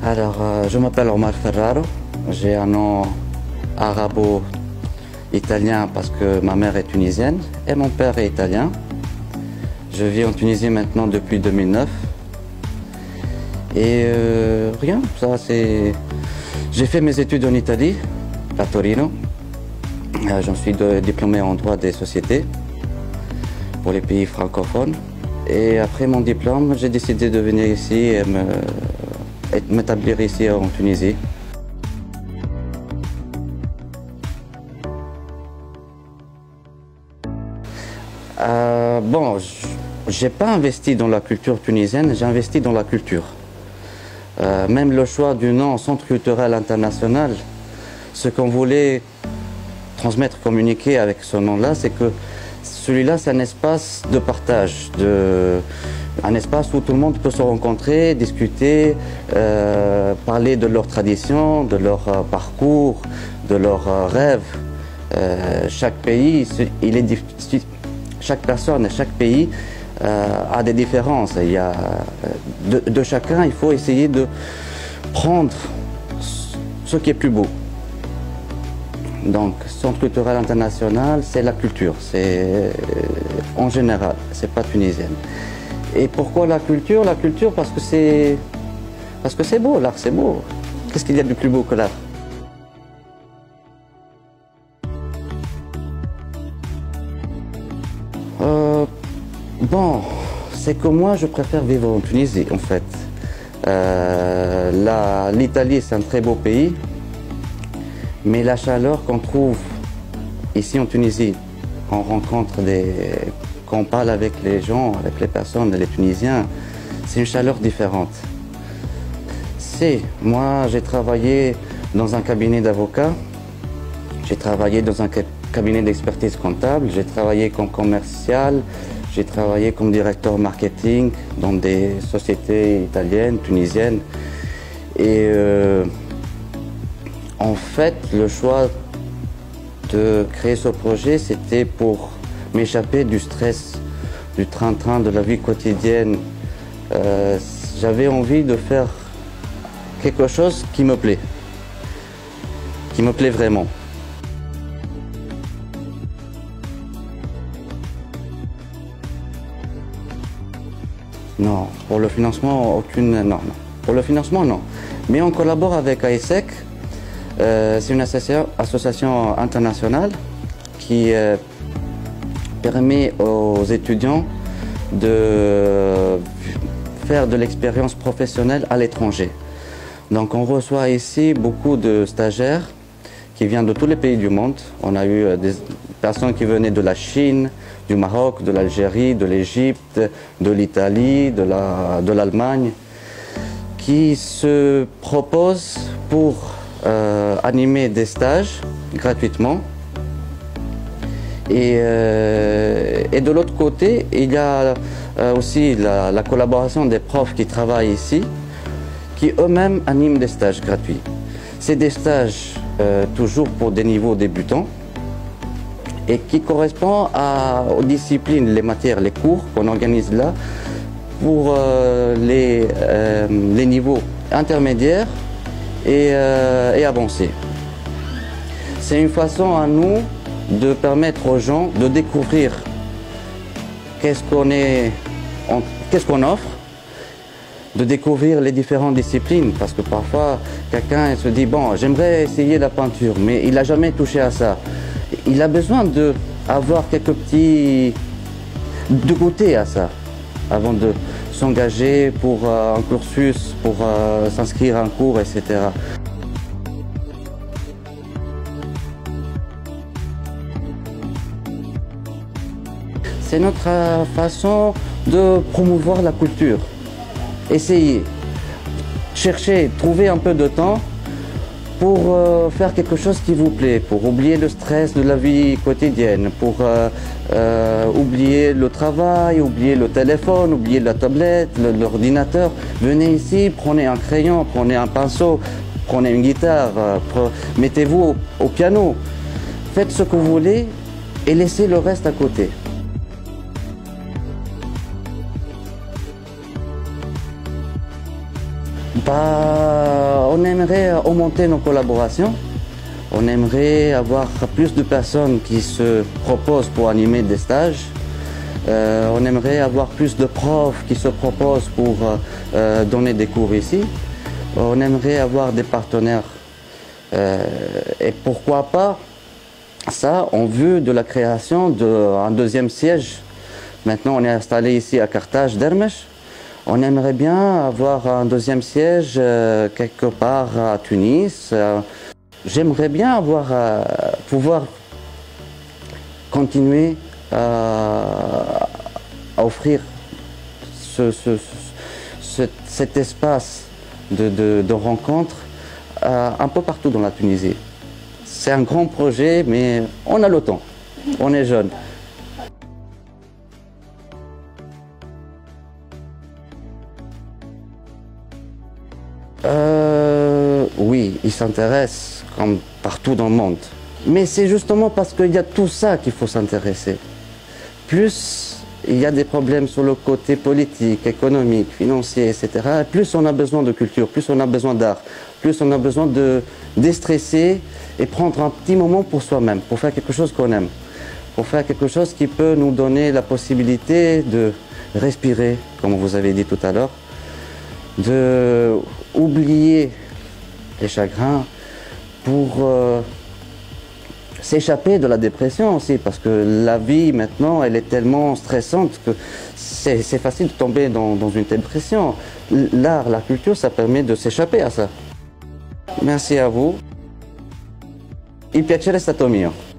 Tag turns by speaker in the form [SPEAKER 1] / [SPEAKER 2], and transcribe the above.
[SPEAKER 1] Alors, je m'appelle Omar Ferraro, j'ai un nom arabo-italien parce que ma mère est tunisienne et mon père est italien. Je vis en Tunisie maintenant depuis 2009. Et rien, ça c'est... J'ai fait mes études en Italie, à Torino. J'en suis diplômé en droit des sociétés pour les pays francophones. Et après mon diplôme, j'ai décidé de venir ici et m'établir ici en Tunisie. Bon, j'ai pas investi dans la culture tunisienne, j'ai investi dans la culture. Même le choix du nom Centre culturel international, ce qu'on voulait transmettre, communiquer avec ce nom-là, c'est que celui-là, c'est un espace de partage, un espace où tout le monde peut se rencontrer, discuter, parler de leurs traditions, de leur parcours, de leurs rêves. Chaque pays, chaque personne et chaque pays a des différences. Il y a, de chacun, il faut essayer de prendre ce qui est plus beau. Donc, Centre culturel international, c'est la culture, c'est en général, c'est pas tunisienne. Et pourquoi la culture? La culture parce que c'est beau, l'art c'est beau. Qu'est-ce qu'il y a de plus beau que l'art? Bon, c'est que moi je préfère vivre en Tunisie en fait. L'Italie c'est un très beau pays, mais la chaleur qu'on trouve ici en Tunisie, quand on parle avec les gens, avec les personnes, les Tunisiens, c'est une chaleur différente. Moi j'ai travaillé dans un cabinet d'avocats, j'ai travaillé dans un cabinet d'expertise comptable, j'ai travaillé comme commercial, j'ai travaillé comme directeur marketing dans des sociétés italiennes, tunisiennes. Et en fait, le choix de créer ce projet, c'était pour m'échapper du stress, du train-train de la vie quotidienne. J'avais envie de faire quelque chose qui me plaît vraiment. Non, pour le financement, non. Pour le financement, non. Mais on collabore avec AESEC. C'est une association internationale qui permet aux étudiants de faire de l'expérience professionnelle à l'étranger. Donc on reçoit ici beaucoup de stagiaires qui viennent de tous les pays du monde. On a eu des personnes qui venaient de la Chine, du Maroc, de l'Algérie, de l'Égypte, de l'Italie, de l'Allemagne, qui se proposent pour animer des stages gratuitement. Et de l'autre côté, il y a aussi la collaboration des profs qui travaillent ici, qui eux-mêmes animent des stages gratuits. C'est des stages toujours pour des niveaux débutants et qui correspondent aux disciplines, les matières, les cours qu'on organise là pour les niveaux intermédiaires et avancés. C'est une façon à nous de permettre aux gens de découvrir qu'est-ce qu'on offre, de découvrir les différentes disciplines, parce que parfois quelqu'un se dit bon, j'aimerais essayer la peinture, mais il n'a jamais touché à ça. Il a besoin d'avoir de goûter à ça avant de s'engager pour un cursus, pour s'inscrire à un cours, etc. C'est notre façon de promouvoir la culture. Essayez, cherchez, trouvez un peu de temps pour faire quelque chose qui vous plaît, pour oublier le stress de la vie quotidienne, pour oublier le travail, oublier le téléphone, oublier la tablette, l'ordinateur. Venez ici, prenez un crayon, prenez un pinceau, prenez une guitare, mettez-vous au piano. Faites ce que vous voulez et laissez le reste à côté. On aimerait augmenter nos collaborations. On aimerait avoir plus de personnes qui se proposent pour animer des stages. On aimerait avoir plus de profs qui se proposent pour donner des cours ici. On aimerait avoir des partenaires. Et pourquoi pas ça en vue de la création d'un deuxième siège. Maintenant, on est installé ici à Carthage d'Hermès. On aimerait bien avoir un deuxième siège quelque part à Tunis. J'aimerais bien pouvoir continuer à offrir cet espace de rencontre un peu partout dans la Tunisie. C'est un grand projet, mais on a le temps, on est jeune. Oui, ils s'intéressent comme partout dans le monde. Mais c'est justement parce qu'il y a tout ça qu'il faut s'intéresser. Plus il y a des problèmes sur le côté politique, économique, financier, etc. Plus on a besoin de culture, plus on a besoin d'art, plus on a besoin de déstresser et prendre un petit moment pour soi-même, pour faire quelque chose qu'on aime, pour faire quelque chose qui peut nous donner la possibilité de respirer, comme vous avez dit tout à l'heure, de oublier les chagrins pour s'échapper de la dépression aussi, parce que la vie maintenant elle est tellement stressante que c'est facile de tomber dans une dépression. L'art, la culture, ça permet de s'échapper à ça. Merci à vous. Il piacere è stato mio.